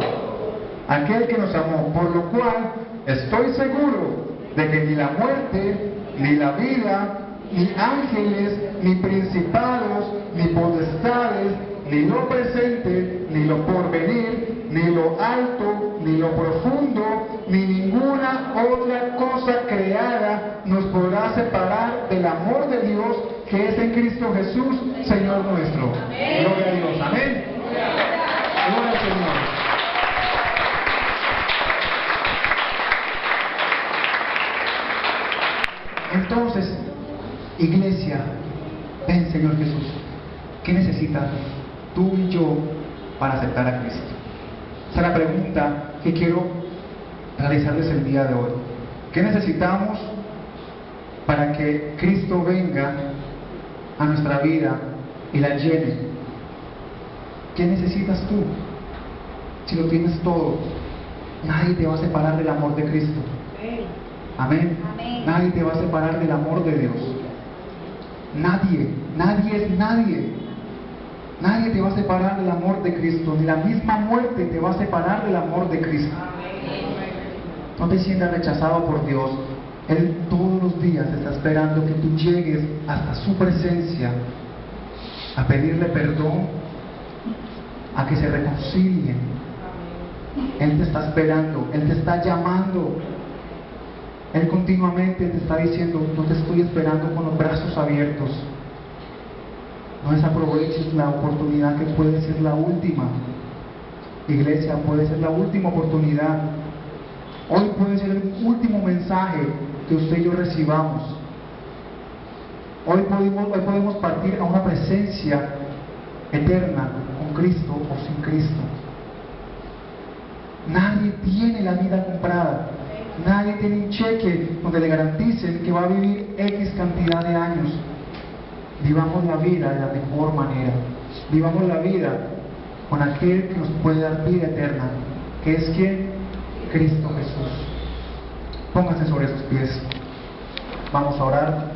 Aquel que nos amó, por lo cual estoy seguro de que ni la muerte, ni la vida, ni ángeles, ni principados, ni potestades, ni lo presente, ni lo porvenir, ni lo alto, ni lo profundo, ni ninguna otra cosa creada nos podrá separar del amor de Dios que es en Cristo Jesús, Señor nuestro. Gloria a Dios. Amén. Gloria al Señor. Entonces, iglesia, ven, Señor Jesús, ¿qué necesitas tú y yo para aceptar a Cristo? Esa es la pregunta que quiero realizarles el día de hoy. ¿Qué necesitamos para que Cristo venga a nuestra vida y la llene? ¿Qué necesitas tú? Si lo tienes todo, nadie te va a separar del amor de Cristo. Amén. Amén. Nadie te va a separar del amor de Dios. Nadie, nadie es nadie. Nadie te va a separar del amor de Cristo. Ni la misma muerte te va a separar del amor de Cristo. No te sientas rechazado por Dios. Él todos los días está esperando que tú llegues hasta su presencia a pedirle perdón, a que se reconcilien. Él te está esperando, Él te está llamando. Él continuamente te está diciendo: no te estoy esperando con los brazos abiertos. No desaproveches la oportunidad que puede ser la última. Iglesia, puede ser la última oportunidad. Hoy puede ser el último mensaje que usted y yo recibamos. Hoy podemos partir a una presencia eterna con Cristo o sin Cristo. Nadie tiene la vida comprada. Nadie tiene un cheque donde le garanticen que va a vivir X cantidad de años. Vivamos la vida de la mejor manera. Vivamos la vida con aquel que nos puede dar vida eterna, que es ¿quién? Cristo Jesús. Pónganse sobre sus pies. Vamos a orar.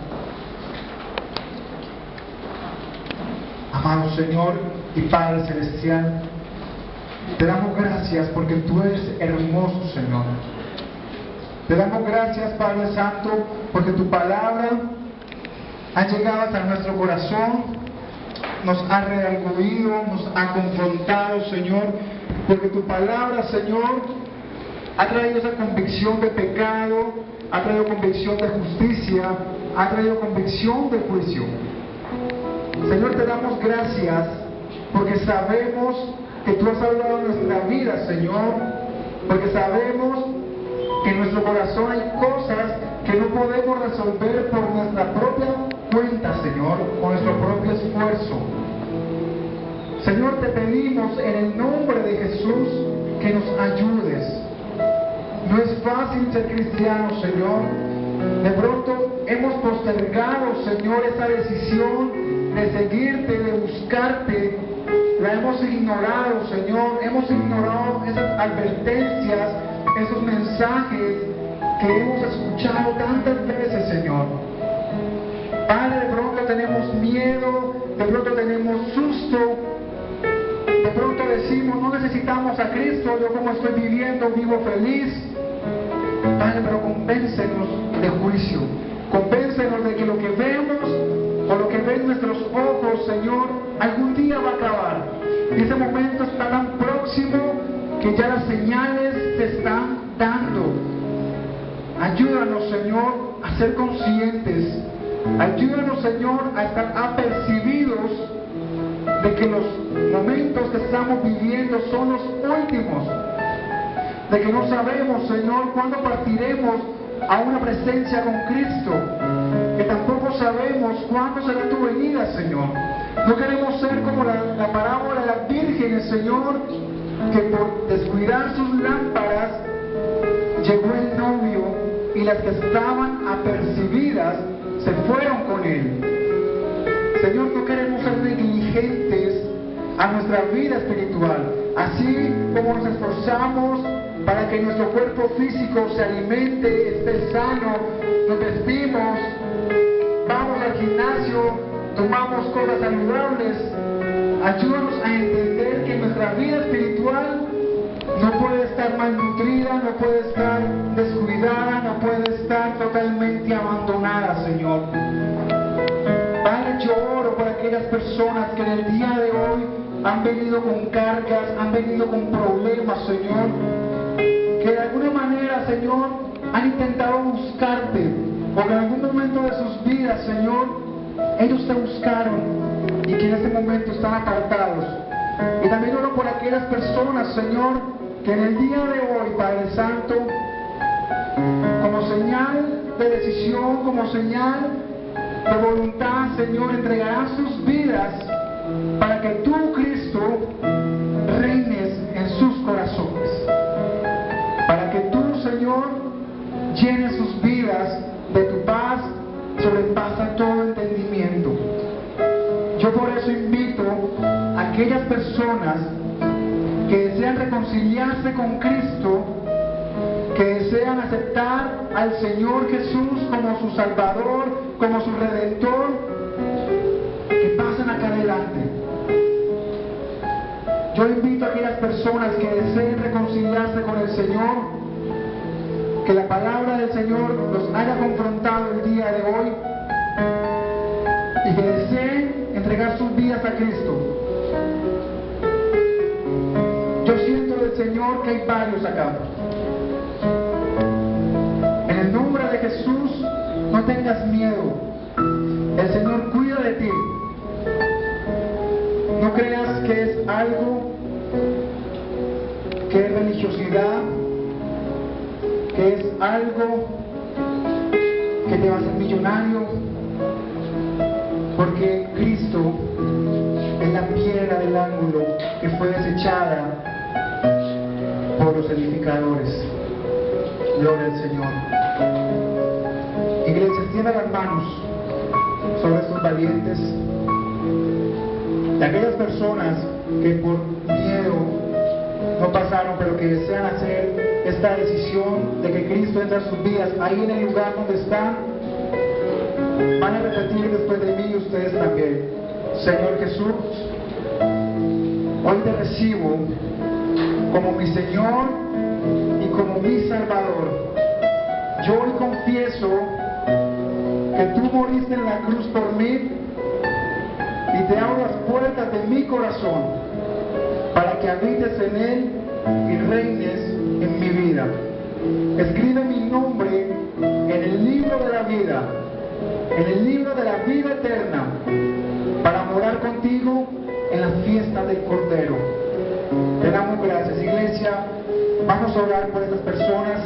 Amado Señor y Padre Celestial, te damos gracias porque tú eres hermoso, Señor. Te damos gracias, Padre Santo, porque tu palabra ha llegado hasta nuestro corazón, nos ha redarguido, nos ha confrontado, Señor, porque tu palabra, Señor, ha traído esa convicción de pecado, ha traído convicción de justicia, ha traído convicción de juicio. Señor, te damos gracias porque sabemos que tú has hablado en nuestra vida, Señor, porque sabemos que en nuestro corazón hay cosas que no podemos resolver por nuestra propia cuenta, Señor, con nuestro propio esfuerzo. Señor, te pedimos en el nombre de Jesús que nos ayudes. No es fácil ser cristiano, Señor. De pronto hemos postergado, Señor, esa decisión de seguirte, de buscarte. La hemos ignorado, Señor. Hemos ignorado esas advertencias, esos mensajes que hemos escuchado tantas veces, Señor. Padre, de pronto tenemos miedo, de pronto tenemos susto, de pronto decimos: no necesitamos a Cristo, yo como estoy viviendo, vivo feliz. Padre, pero convéncenos de juicio, convéncenos de que lo que vemos o lo que ven nuestros ojos, Señor, algún día va a acabar. Y ese momento está tan próximo que ya las señales se están dando. Ayúdanos, Señor, a ser conscientes. Ayúdanos, Señor, a estar apercibidos de que los momentos que estamos viviendo son los últimos. De que no sabemos, Señor, cuándo partiremos a una presencia con Cristo. Que tampoco sabemos cuándo será tu venida, Señor. No queremos ser como la parábola de las vírgenes, Señor, que por descuidar sus lámparas llegó el novio y las que estaban apercibidas se fueron con él. Señor, no queremos ser negligentes a nuestra vida espiritual. Así como nos esforzamos para que nuestro cuerpo físico se alimente, esté sano, nos vestimos, vamos al gimnasio, tomamos cosas saludables. Ayúdanos a entender que nuestra vida espiritual no puede estar malnutrida, no puede estar descuidada, no puede estar totalmente abandonada, Señor. Padre, yo oro por aquellas personas que en el día de hoy han venido con cargas, han venido con problemas, Señor, que de alguna manera, Señor, han intentado buscarte, o en algún momento de sus vidas, Señor, ellos te buscaron y que en este momento están apartados. Y también oro por aquellas personas, Señor, que en el día de hoy, Padre Santo, como señal de decisión, como señal de voluntad, Señor, entregarán sus vidas para que tú, Cristo, reines en sus corazones. Para que tú, Señor, llenes sus vidas de tu paz, sobrepasa todo entendimiento. Yo por eso invito a aquellas personas que desean reconciliarse con Cristo, que desean aceptar al Señor Jesús como su Salvador, como su Redentor, que pasen acá adelante. Yo invito a aquellas personas que deseen reconciliarse con el Señor, que la palabra del Señor los haya confrontado el día de hoy y que deseen entregar sus vidas a Cristo. Yo siento del Señor que hay varios acá. En el nombre de Jesús, no tengas miedo. El Señor cuida de ti. No creas que es algo que es religiosidad, que es algo que te va a hacer millonario, porque Cristo es la piedra del ángulo que fue desechada por los edificadores. Gloria al Señor. Iglesia, extienda las manos sobre estos valientes, de aquellas personas que por miedo no pasaron, pero que desean hacer esta decisión de que Cristo entra en sus vidas, ahí en el lugar donde están. Van a repetir después de mí ustedes también: Señor Jesús, hoy te recibo como mi Señor y como mi Salvador. Yo hoy confieso que tú moriste en la cruz por mí y te abro las puertas de mi corazón para que habites en él y reines en mi vida. Escribe mi nombre en el libro de la vida, en el libro de la vida eterna, para morar contigo en la fiesta del Cordero. Te damos gracias, iglesia. Vamos a orar por estas personas.